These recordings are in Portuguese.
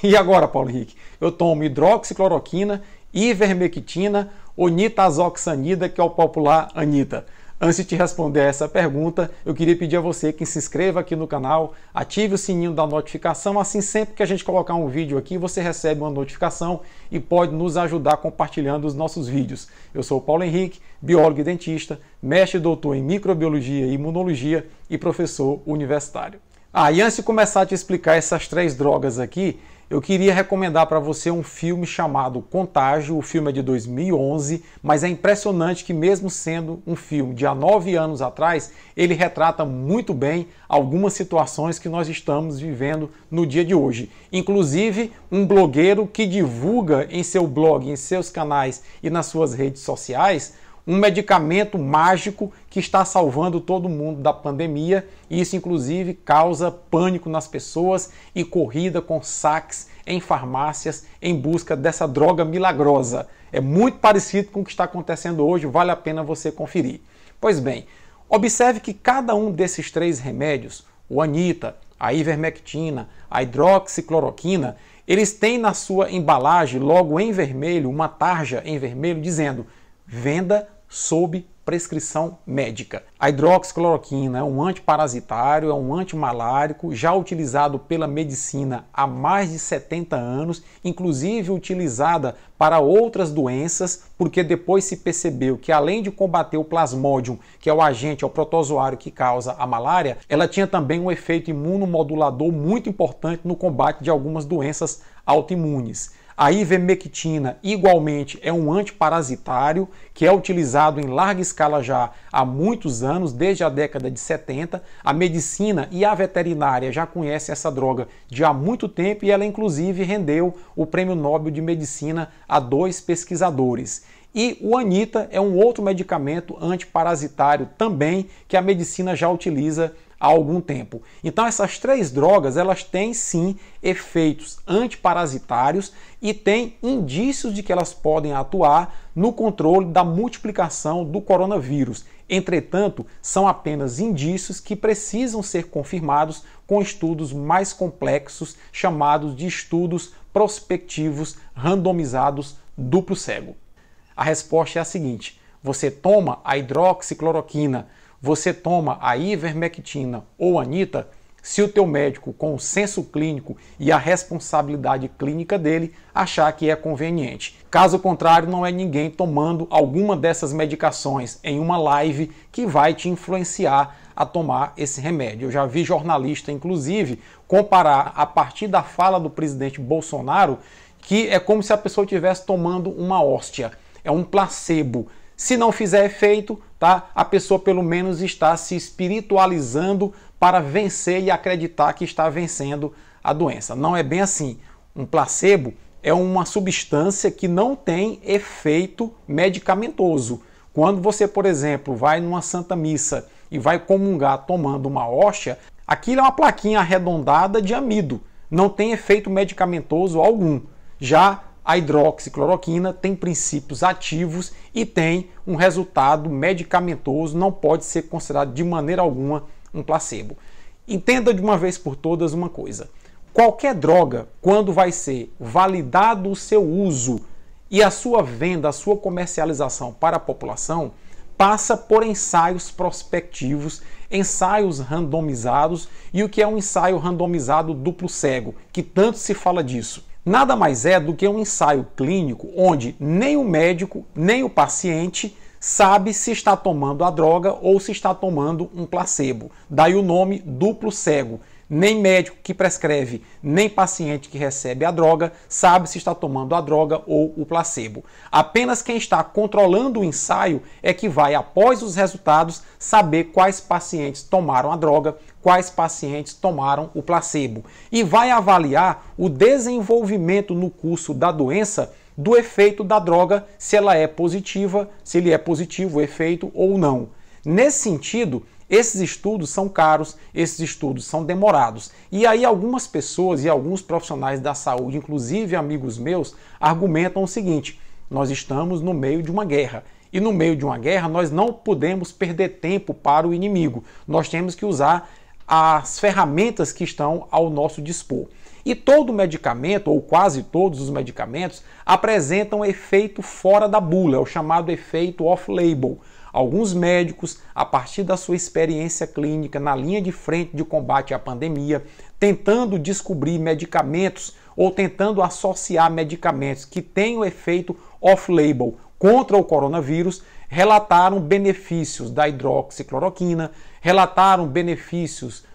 E agora, Paulo Henrique? Eu tomo hidroxicloroquina, ivermectina ou nitazoxanida, que é o popular Anita? Antes de te responder essa pergunta, eu queria pedir a você que se inscreva aqui no canal, ative o sininho da notificação, assim sempre que a gente colocar um vídeo aqui, você recebe uma notificação e pode nos ajudar compartilhando os nossos vídeos. Eu sou o Paulo Henrique, biólogo e dentista, mestre e doutor em microbiologia e imunologia e professor universitário. E antes de começar a te explicar essas 3 drogas aqui, eu queria recomendar para você um filme chamado Contágio. O filme é de 2011, mas é impressionante que mesmo sendo um filme de há 9 anos atrás, ele retrata muito bem algumas situações que nós estamos vivendo no dia de hoje. Inclusive, um blogueiro que divulga em seu blog, em seus canais e nas suas redes sociais, um medicamento mágico que está salvando todo mundo da pandemia, e isso inclusive causa pânico nas pessoas e corrida com saques em farmácias em busca dessa droga milagrosa. É muito parecido com o que está acontecendo hoje, vale a pena você conferir. Pois bem, observe que cada um desses 3 remédios, o Anita, a ivermectina, a hidroxicloroquina, eles têm na sua embalagem, logo em vermelho, uma tarja em vermelho dizendo: venda sob prescrição médica. A hidroxicloroquina é um antiparasitário, é um antimalárico, já utilizado pela medicina há mais de 70 anos, inclusive utilizada para outras doenças, porque depois se percebeu que além de combater o plasmodium, que é o agente, é o protozoário que causa a malária, ela tinha também um efeito imunomodulador muito importante no combate de algumas doenças autoimunes. A ivermectina, igualmente, é um antiparasitário que é utilizado em larga escala já há muitos anos, desde a década de 70. A medicina e a veterinária já conhecem essa droga de há muito tempo e ela, inclusive, rendeu o Prêmio Nobel de Medicina a 2 pesquisadores. E o Anita é um outro medicamento antiparasitário também que a medicina já utiliza há algum tempo. Então essas 3 drogas, elas têm sim efeitos antiparasitários e têm indícios de que elas podem atuar no controle da multiplicação do coronavírus. Entretanto, são apenas indícios que precisam ser confirmados com estudos mais complexos, chamados de estudos prospectivos randomizados duplo cego. A resposta é a seguinte: você toma a hidroxicloroquina, você toma a ivermectina ou Anita se o teu médico, com o senso clínico e a responsabilidade clínica dele, achar que é conveniente. Caso contrário, não é ninguém tomando alguma dessas medicações em uma live que vai te influenciar a tomar esse remédio. Eu já vi jornalista, inclusive, comparar a partir da fala do presidente Bolsonaro que é como se a pessoa estivesse tomando uma hóstia. É um placebo. Se não fizer efeito, tá? A pessoa pelo menos está se espiritualizando para vencer e acreditar que está vencendo a doença. Não é bem assim. Um placebo é uma substância que não tem efeito medicamentoso. Quando você, por exemplo, vai numa Santa Missa e vai comungar tomando uma hóstia, aquilo é uma plaquinha arredondada de amido. Não tem efeito medicamentoso algum. Já a hidroxicloroquina tem princípios ativos e tem um resultado medicamentoso, não pode ser considerado de maneira alguma um placebo. Entenda de uma vez por todas uma coisa: qualquer droga, quando vai ser validado o seu uso e a sua venda, a sua comercialização para a população, passa por ensaios prospectivos, ensaios randomizados. E o que é um ensaio randomizado duplo cego, que tanto se fala disso? Nada mais é do que um ensaio clínico onde nem o médico, nem o paciente sabe se está tomando a droga ou se está tomando um placebo. Daí o nome duplo cego. Nem médico que prescreve, nem paciente que recebe a droga sabe se está tomando a droga ou o placebo. Apenas quem está controlando o ensaio é que vai, após os resultados, saber quais pacientes tomaram a droga, quais pacientes tomaram o placebo. E vai avaliar o desenvolvimento no curso da doença do efeito da droga, se ela é positiva, se ele é positivo o efeito ou não. Nesse sentido, esses estudos são caros, esses estudos são demorados. E aí algumas pessoas e alguns profissionais da saúde, inclusive amigos meus, argumentam o seguinte: nós estamos no meio de uma guerra. E no meio de uma guerra nós não podemos perder tempo para o inimigo. Nós temos que usar as ferramentas que estão ao nosso dispor. E todo medicamento, ou quase todos os medicamentos, apresentam efeito fora da bula, é o chamado efeito off-label. Alguns médicos, a partir da sua experiência clínica na linha de frente de combate à pandemia, tentando descobrir medicamentos ou tentando associar medicamentos que tenham efeito off-label contra o coronavírus, relataram benefícios da hidroxicloroquina, relataram benefícios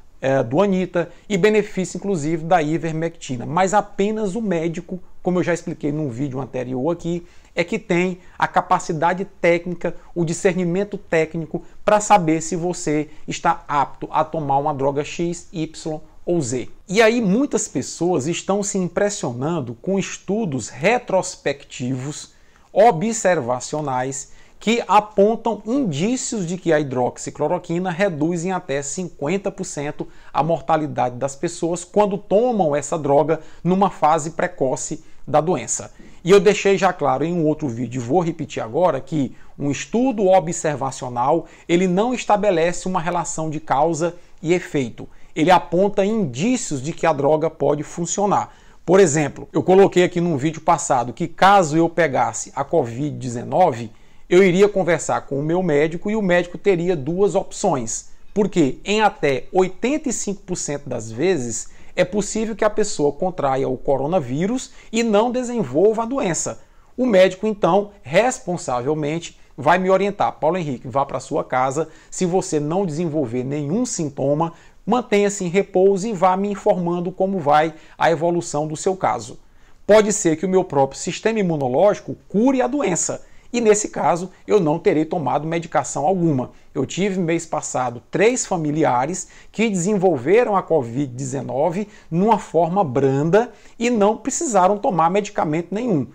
do Anita e benefício inclusive da ivermectina. Mas apenas o médico, como eu já expliquei num vídeo anterior aqui, é que tem a capacidade técnica, o discernimento técnico para saber se você está apto a tomar uma droga X, Y ou Z. E aí muitas pessoas estão se impressionando com estudos retrospectivos, observacionais, que apontam indícios de que a hidroxicloroquina reduz em até 50% a mortalidade das pessoas quando tomam essa droga numa fase precoce da doença. E eu deixei já claro em um outro vídeo, vou repetir agora, que um estudo observacional ele não estabelece uma relação de causa e efeito. Ele aponta indícios de que a droga pode funcionar. Por exemplo, eu coloquei aqui num vídeo passado que caso eu pegasse a Covid-19, eu iria conversar com o meu médico e o médico teria duas opções. Porque em até 85% das vezes é possível que a pessoa contraia o coronavírus e não desenvolva a doença. O médico, então, responsavelmente, vai me orientar. Paulo Henrique, vá para sua casa. Se você não desenvolver nenhum sintoma, mantenha-se em repouso e vá me informando como vai a evolução do seu caso. Pode ser que o meu próprio sistema imunológico cure a doença. E nesse caso, eu não terei tomado medicação alguma. Eu tive mês passado 3 familiares que desenvolveram a Covid-19 numa forma branda e não precisaram tomar medicamento nenhum.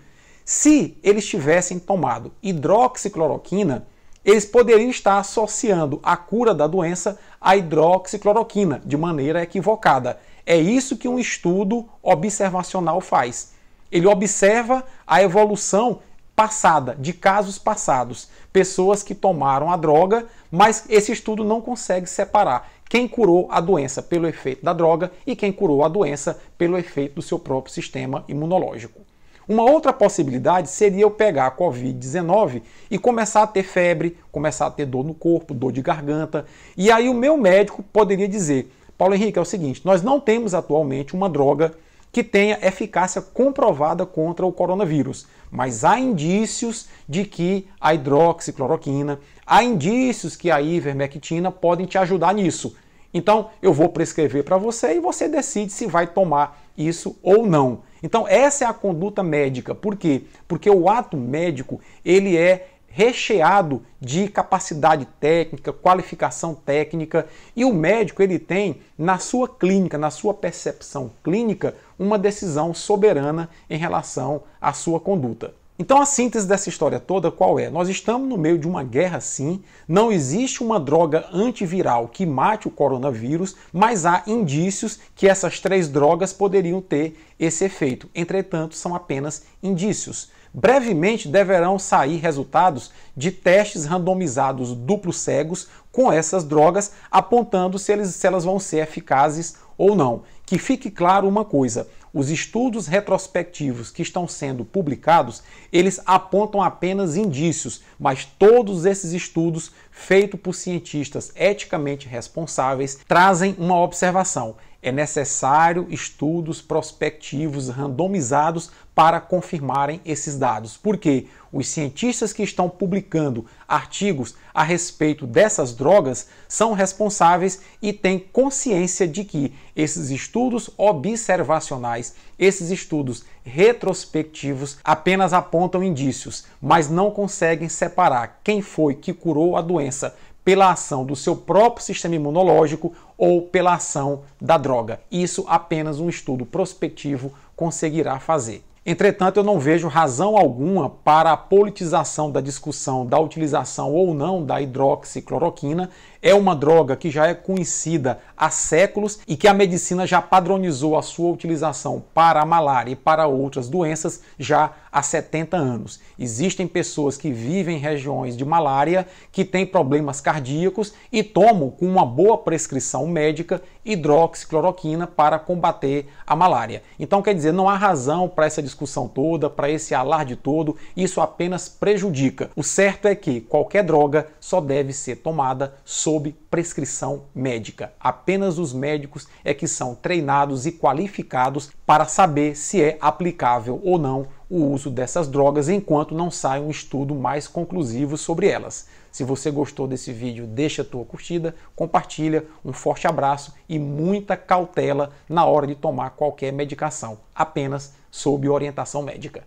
Se eles tivessem tomado hidroxicloroquina, eles poderiam estar associando a cura da doença à hidroxicloroquina de maneira equivocada. É isso que um estudo observacional faz. Ele observa a evolução passada, de casos passados, pessoas que tomaram a droga, mas esse estudo não consegue separar quem curou a doença pelo efeito da droga e quem curou a doença pelo efeito do seu próprio sistema imunológico. Uma outra possibilidade seria eu pegar a Covid-19 e começar a ter febre, começar a ter dor no corpo, dor de garganta, e aí o meu médico poderia dizer: Paulo Henrique, é o seguinte, nós não temos atualmente uma droga que tenha eficácia comprovada contra o coronavírus, mas há indícios de que a hidroxicloroquina, há indícios que a ivermectina podem te ajudar nisso. Então eu vou prescrever para você e você decide se vai tomar isso ou não. Então essa é a conduta médica. Por quê? Porque o ato médico ele é recheado de capacidade técnica, qualificação técnica, e o médico ele tem na sua clínica, na sua percepção clínica, uma decisão soberana em relação à sua conduta. Então a síntese dessa história toda qual é? Nós estamos no meio de uma guerra sim, não existe uma droga antiviral que mate o coronavírus, mas há indícios que essas 3 drogas poderiam ter esse efeito. Entretanto, são apenas indícios. Brevemente deverão sair resultados de testes randomizados duplos cegos com essas drogas, apontando se elas vão ser eficazes ou não. Que fique claro uma coisa, os estudos retrospectivos que estão sendo publicados, eles apontam apenas indícios, mas todos esses estudos feitos por cientistas eticamente responsáveis trazem uma observação. É necessário estudos prospectivos randomizados para confirmarem esses dados. Porque os cientistas que estão publicando artigos a respeito dessas drogas são responsáveis e têm consciência de que esses estudos observacionais, esses estudos retrospectivos apenas apontam indícios, mas não conseguem separar quem foi que curou a doença pela ação do seu próprio sistema imunológico ou pela ação da droga. Isso apenas um estudo prospectivo conseguirá fazer. Entretanto, eu não vejo razão alguma para a politização da discussão da utilização ou não da hidroxicloroquina. É uma droga que já é conhecida há séculos e que a medicina já padronizou a sua utilização para a malária e para outras doenças já há 70 anos. Existem pessoas que vivem em regiões de malária, que têm problemas cardíacos e tomam com uma boa prescrição médica hidroxicloroquina para combater a malária. Então, quer dizer, não há razão para essa discussão toda, para esse alarde todo, isso apenas prejudica. O certo é que qualquer droga só deve ser tomada sob prescrição médica. Apenas os médicos é que são treinados e qualificados para saber se é aplicável ou não o uso dessas drogas, enquanto não sai um estudo mais conclusivo sobre elas. Se você gostou desse vídeo, deixa a tua curtida, compartilha, um forte abraço e muita cautela na hora de tomar qualquer medicação, apenas sob orientação médica.